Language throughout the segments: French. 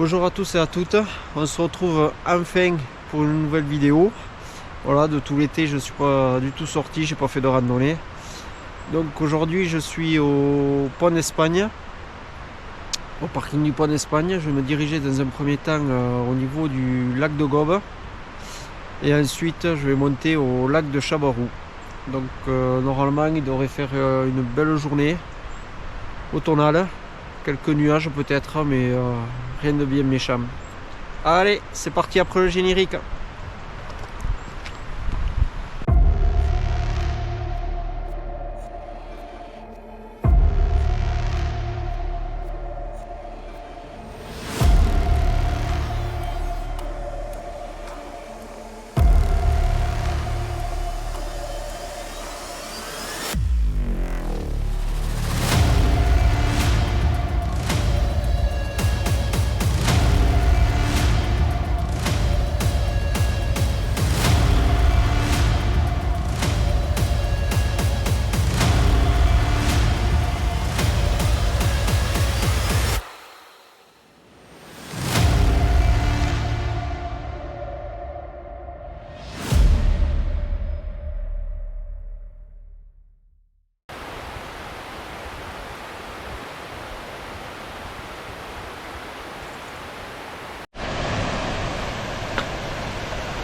Bonjour à tous et à toutes, on se retrouve enfin pour une nouvelle vidéo. Voilà, de tout l'été je ne suis pas du tout sorti, j'ai pas fait de randonnée. Donc aujourd'hui je suis au Pont d'Espagne, au parking du Pont d'Espagne. Je vais me diriger dans un premier temps au niveau du lac de Gobe. Et ensuite je vais monter au lac de Chabarou. Donc normalement il devrait faire une belle journée automnale. Quelques nuages peut-être, mais rien de bien méchant. Allez, c'est parti après le générique.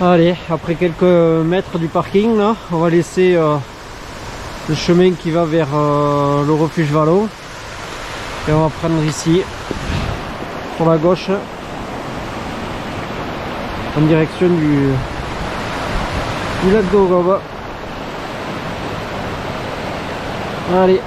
Allez, après quelques mètres du parking, là, on va laisser le chemin qui va vers le refuge Vallon. Et on va prendre ici, sur la gauche, en direction du lac de Gobe. Allez.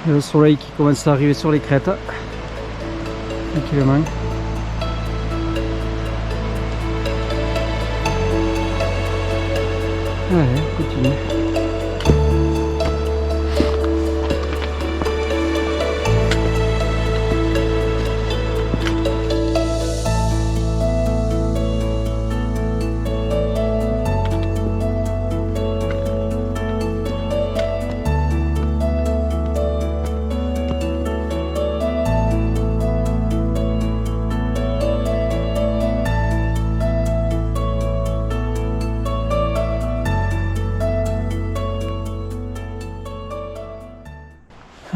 Le soleil qui commence à arriver sur les crêtes, tranquillement. Allez, on continue.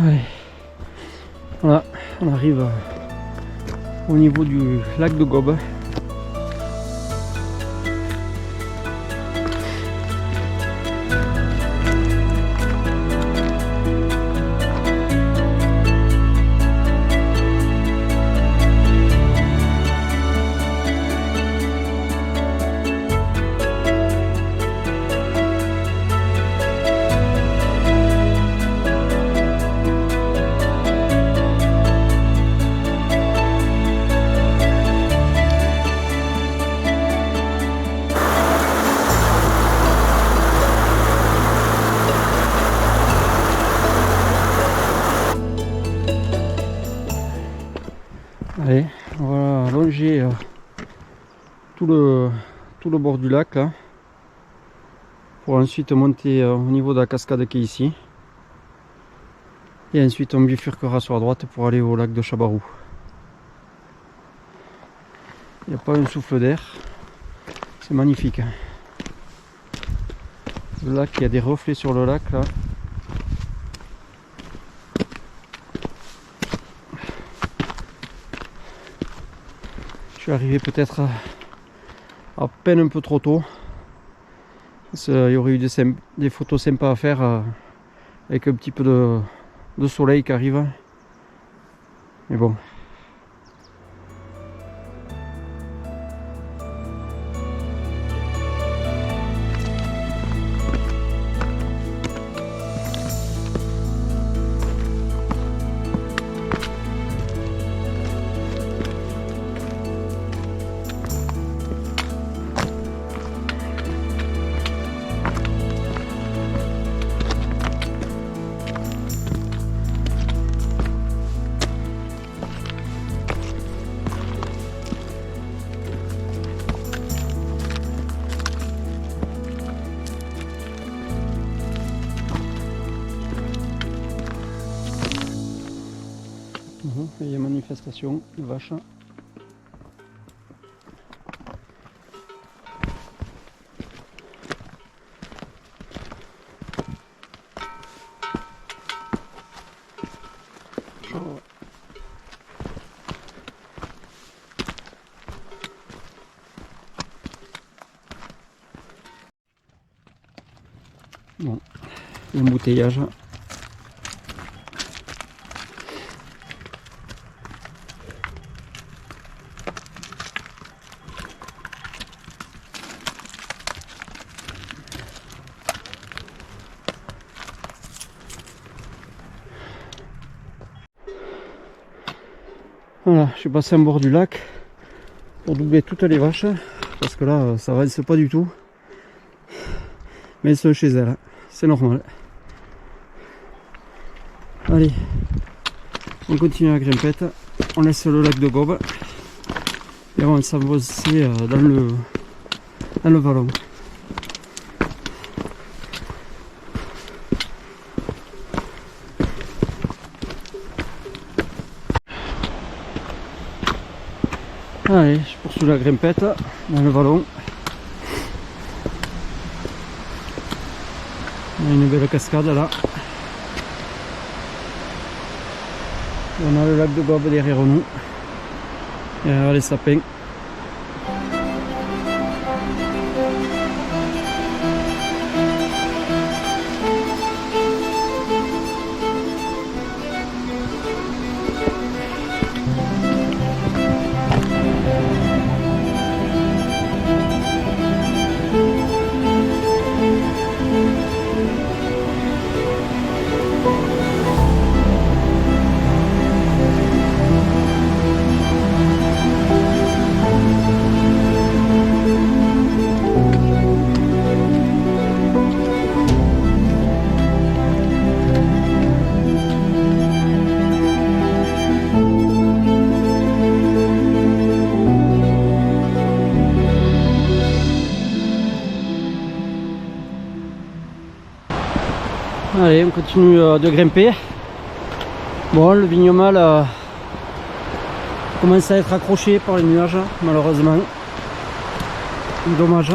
Allez, voilà, on arrive au niveau du lac de Gobe. Allez, on va longer tout le bord du lac là, pour ensuite monter au niveau de la cascade qui est ici. Et ensuite on bifurquera sur la droite pour aller au lac de Chabarou. Il n'y a pas un souffle d'air, c'est magnifique. Le lac, il y a des reflets sur le lac là. Je suis arrivé peut-être à peine un peu trop tôt. Il y aurait eu des photos sympas à faire avec un petit peu de soleil qui arrive. Mais bon. Il y a manifestation de vaches. Bon, l'embouteillage. Voilà, je suis passé en bord du lac pour doubler toutes les vaches parce que là ça avance pas du tout, mais elles sont chez elles, c'est normal. Allez, on continue la grimpette, on laisse le lac de Gobe et on s'avance dans le vallon. Allez, je poursuis la grimpette dans le vallon. On a une belle cascade là. On a le lac de Gobe derrière nous. Et alors les sapins. Allez, on continue de grimper. Bon, le vignomal commence à être accroché par les nuages, malheureusement. Dommage.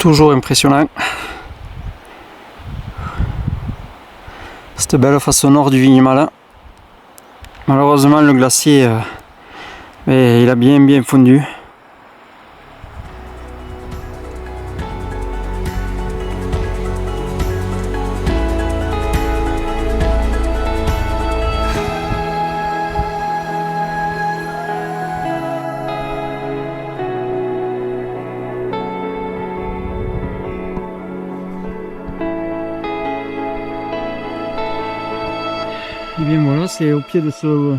toujours impressionnant. Cette belle face nord du Vignemale. Malheureusement le glacier il a bien fondu. Et bien voilà, c'est au pied de ce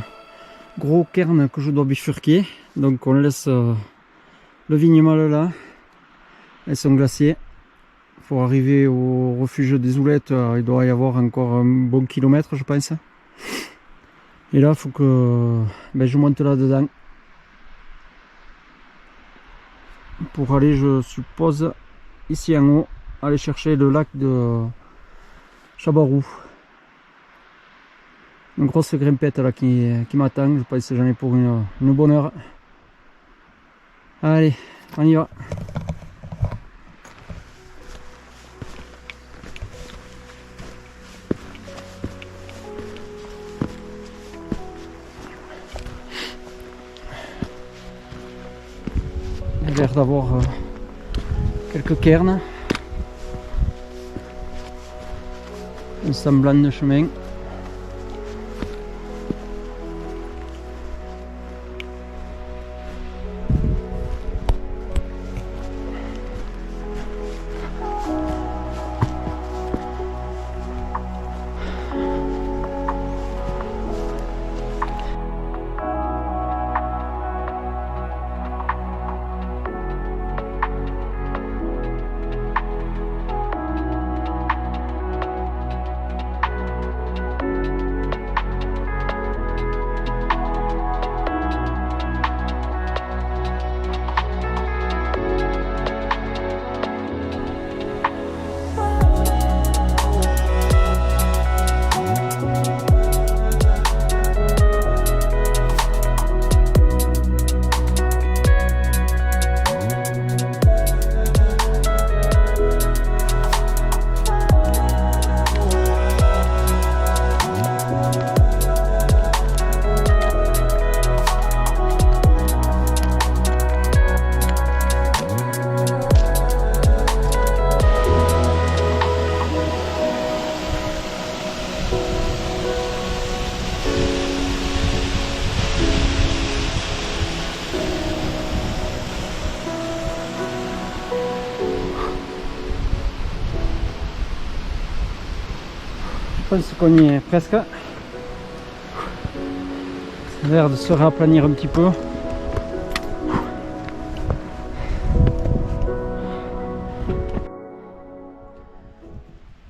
gros cairn que je dois bifurquer. Donc on laisse le Vignemale là et son glacier. Pour arriver au refuge des Oulettes, il doit y avoir encore un bon kilomètre je pense. Et là il faut que je monte là dedans. Pour aller, je suppose, ici en haut, aller chercher le lac de Chabarou. Une grosse grimpette là qui m'attend, je pense que j'en ai pour une bonne heure. Allez, on y va. Il a l'air d'avoir quelques cairns. Un semblant de chemin. Je pense qu'on y est presque. Ça a l'air de se raplanir un petit peu.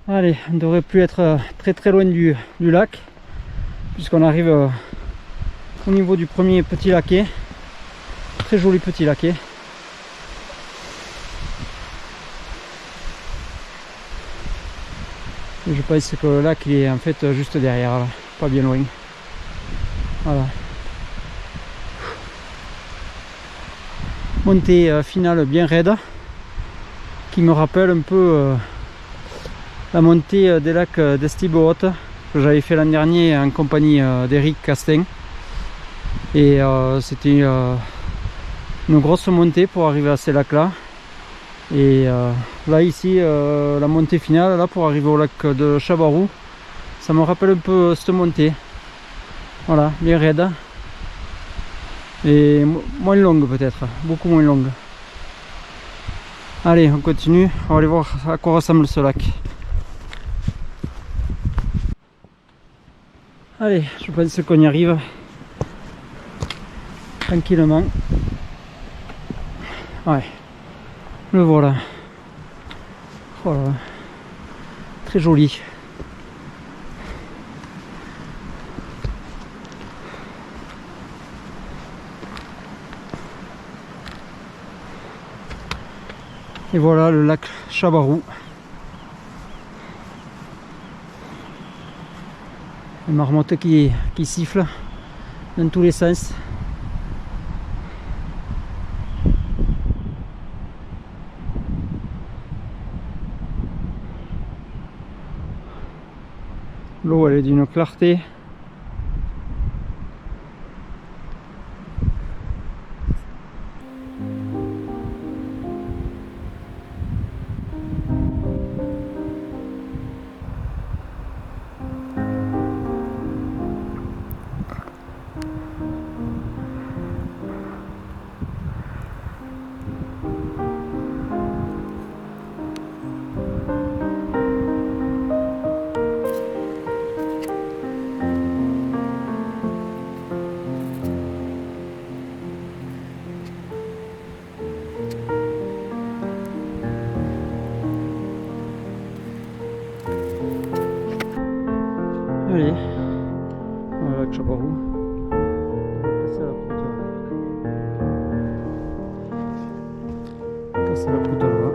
Allez, on ne devrait plus être très loin du lac, puisqu'on arrive au niveau du premier petit laquet. Très joli petit laquet. Et je pense que le lac il est en fait juste derrière, là, pas bien loin. Voilà. Montée finale bien raide, qui me rappelle un peu la montée des lacs d'Estibeauhaute que j'avais fait l'an dernier en compagnie d'Eric Castin. Et c'était une grosse montée pour arriver à ces lacs là. Et là ici la montée finale là pour arriver au lac de Chabarou, ça me rappelle un peu cette montée. Voilà, bien raide et moins longue, peut-être beaucoup moins longue. Allez, on continue, on va aller voir à quoi ressemble ce lac. Allez, je pense qu'on y arrive tranquillement. Ouais, le voilà. Oh là, très joli. Et voilà le lac Chabarou. Les marmottes qui sifflent dans tous les sens. L'eau elle est d'une clarté. Allez, voilà le Chabarou. Casser la croûte là-bas.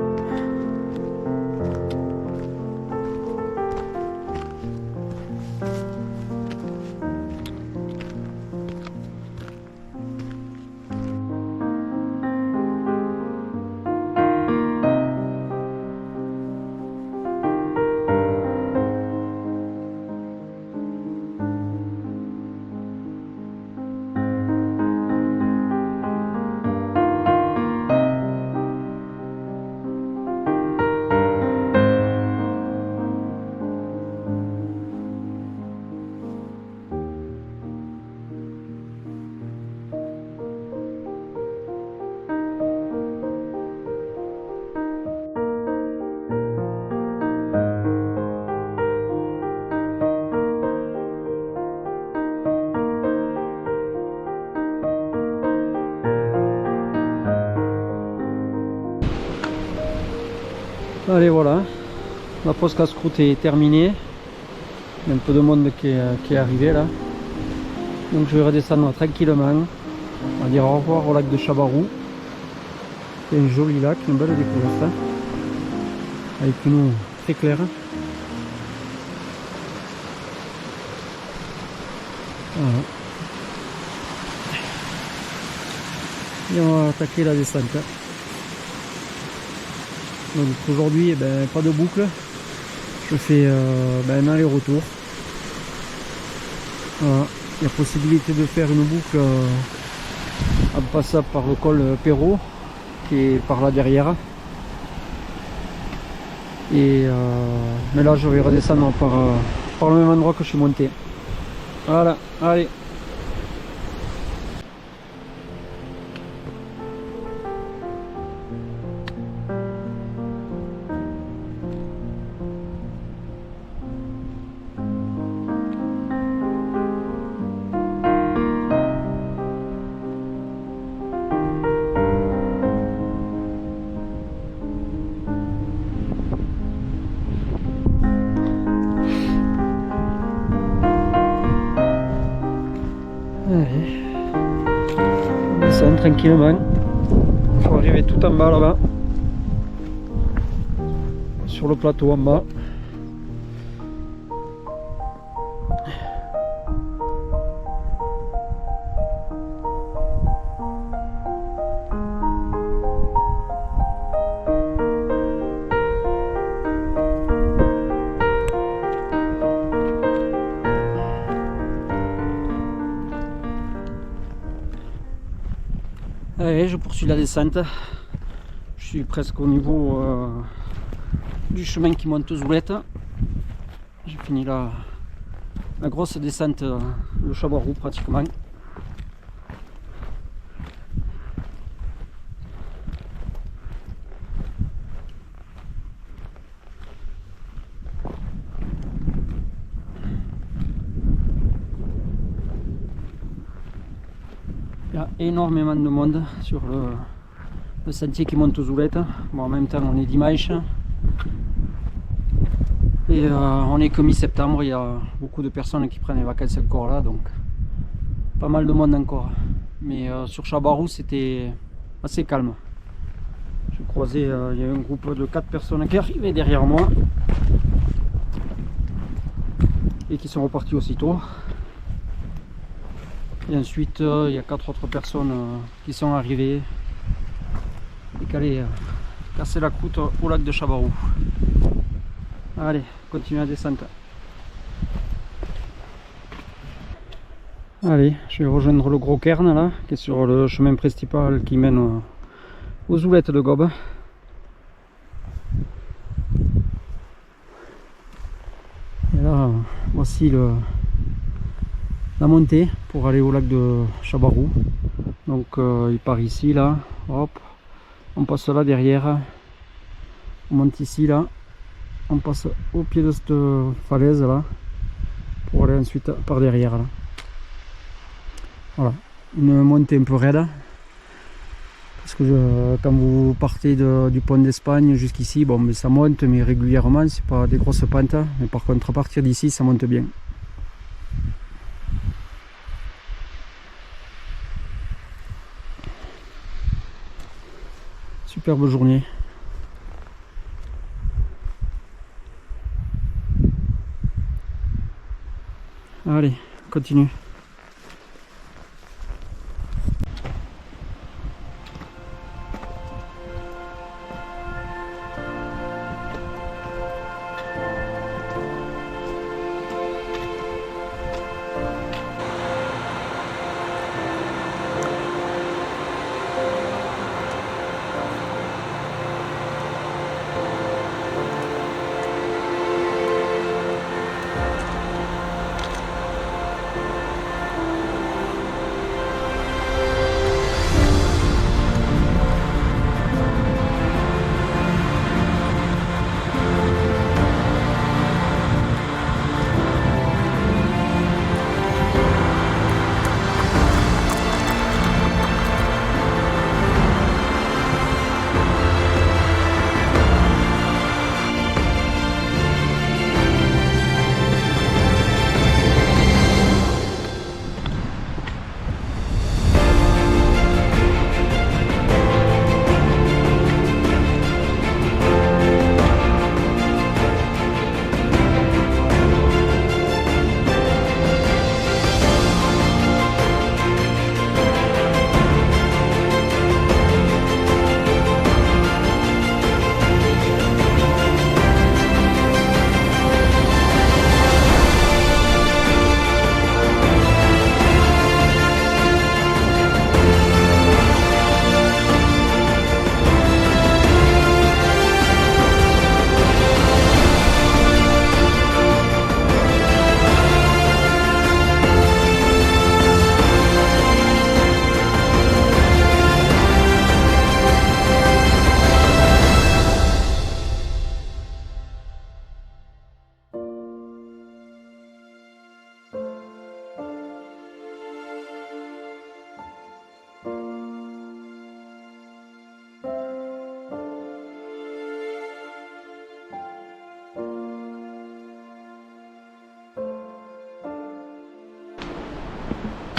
Allez voilà, la pause casse-croûte est terminée. Il y a un peu de monde qui est arrivé là. Donc je vais redescendre tranquillement. On va dire au revoir au lac de Chabarou. C'est un joli lac, une belle découverte. Avec une eau très claire. Voilà. Et on va attaquer la descente. Donc aujourd'hui, pas de boucle, je fais un aller-retour. Voilà. Il y a possibilité de faire une boucle en passant par le col Perrault, qui est par là derrière. Et mais là je vais redescendre par le même endroit que je suis monté. Voilà, allez. Allez. On descend tranquillement. Il faut arriver tout en bas là-bas. Sur le plateau en bas. Allez, je poursuis la descente. Je suis presque au niveau du chemin qui monte aux Zoulettes. J'ai fini la grosse descente, le Chabarou pratiquement. Il y a énormément de monde sur le sentier qui monte aux Zoulettes. Bon, en même temps on est dimanche et on est que mi-septembre. Il y a beaucoup de personnes qui prennent les vacances encore là, donc pas mal de monde encore. Mais sur Chabarou c'était assez calme. Je croisais, il y a un groupe de 4 personnes qui arrivaient derrière moi et qui sont repartis aussitôt. Et ensuite, il y a 4 autres personnes qui sont arrivées et qui allaient casser la croûte au lac de Chabarou. Allez, continue la descente. Allez, je vais rejoindre le gros cairn là, qui est sur le chemin principal qui mène aux oulettes de Gob. Et là, voici la montée pour aller au lac de Chabarou. Donc il part ici, là, hop, on passe là derrière, on monte ici, là, on passe au pied de cette falaise là, pour aller ensuite par derrière là. Voilà, une montée un peu raide, parce que quand vous partez du pont d'Espagne jusqu'ici, bon, mais ça monte, mais régulièrement, c'est pas des grosses pentes, mais par contre à partir d'ici ça monte bien. Superbe journée. Allez, on continue.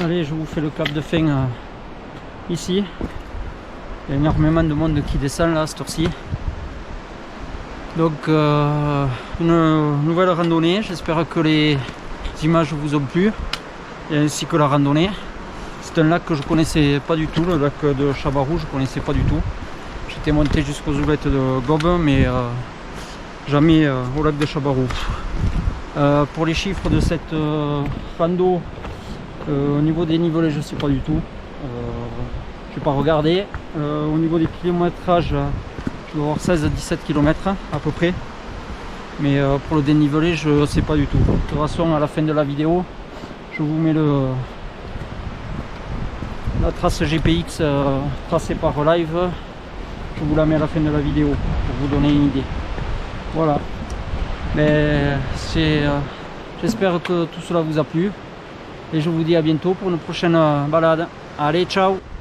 Allez, je vous fais le cap de fin ici. Il y a énormément de monde qui descend là à cette heure-ci. Donc une nouvelle randonnée. J'espère que les images vous ont plu, et ainsi que la randonnée. C'est un lac que je connaissais pas du tout, le lac de Chabarou, je connaissais pas du tout. J'étais monté jusqu'aux oulettes de Gob, mais jamais au lac de Chabarou. Pour les chiffres de cette rando, au niveau des nivelés, je sais pas du tout. Je vais pas regarder. Au niveau des kilométrages, je dois avoir 16-17 km à peu près. Mais pour le dénivelé, je sais pas du tout. De toute façon, à la fin de la vidéo, je vous mets la trace GPX tracée par live. Je vous la mets à la fin de la vidéo pour vous donner une idée. Voilà. Mais j'espère que tout cela vous a plu. Et je vous dis à bientôt pour une prochaine balade. Allez, ciao!